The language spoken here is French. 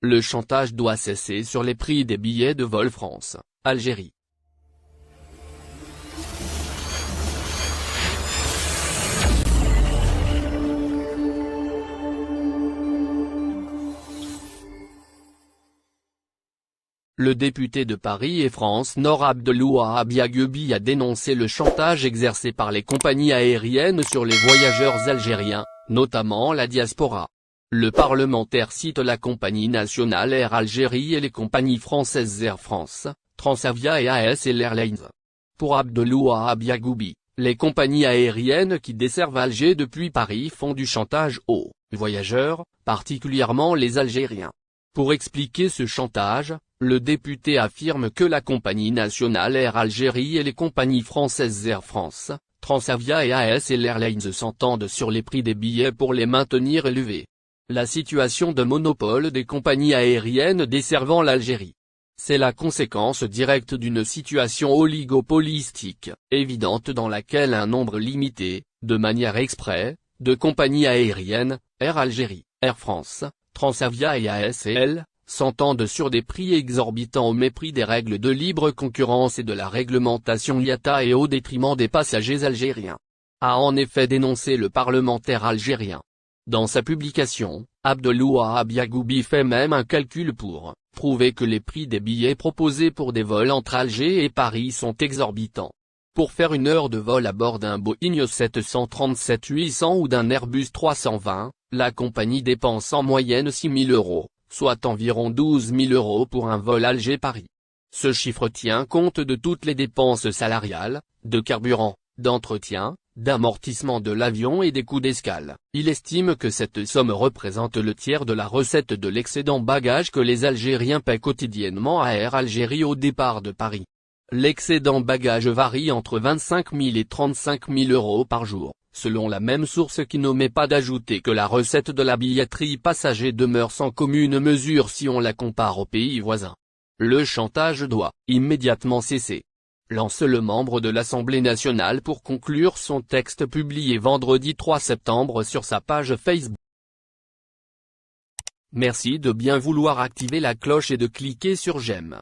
Le chantage doit cesser sur les prix des billets de vol France-Algérie. Le député de Paris et France Nord Abdelouahab Yaghoubi a dénoncé le chantage exercé par les compagnies aériennes sur les voyageurs algériens, notamment la diaspora. Le parlementaire cite la compagnie nationale Air Algérie et les compagnies françaises Air France, Transavia et ASL Airlines. Pour Abdelouahab Yaghoubi, les compagnies aériennes qui desservent Alger depuis Paris font du chantage aux voyageurs, particulièrement les Algériens. Pour expliquer ce chantage, le député affirme que la compagnie nationale Air Algérie et les compagnies françaises Air France, Transavia et ASL Airlines s'entendent sur les prix des billets pour les maintenir élevés. La situation de monopole des compagnies aériennes desservant l'Algérie. C'est la conséquence directe d'une situation oligopolistique, évidente dans laquelle un nombre limité, de manière exprès, de compagnies aériennes, Air Algérie, Air France, Transavia et ASL, s'entendent sur des prix exorbitants au mépris des règles de libre concurrence et de la réglementation IATA et au détriment des passagers algériens. A en effet dénoncé le parlementaire algérien. Dans sa publication, Abdelouahab Yaghoubi fait même un calcul pour prouver que les prix des billets proposés pour des vols entre Alger et Paris sont exorbitants. Pour faire une heure de vol à bord d'un Boeing 737-800 ou d'un Airbus 320, la compagnie dépense en moyenne 6 000 €, soit environ 12 000 € pour un vol Alger-Paris. Ce chiffre tient compte de toutes les dépenses salariales, de carburant, d'entretien, d'amortissement de l'avion et des coûts d'escale. Il estime que cette somme représente le tiers de la recette de l'excédent bagages que les Algériens paient quotidiennement à Air Algérie au départ de Paris. L'excédent bagages varie entre 25 000 et 35 000 € par jour, selon la même source qui n'omet pas d'ajouter que la recette de la billetterie passager demeure sans commune mesure si on la compare aux pays voisins. Le chantage doit immédiatement cesser, lance le membre de l'Assemblée nationale pour conclure son texte publié vendredi 3 septembre sur sa page Facebook. Merci de bien vouloir activer la cloche et de cliquer sur j'aime.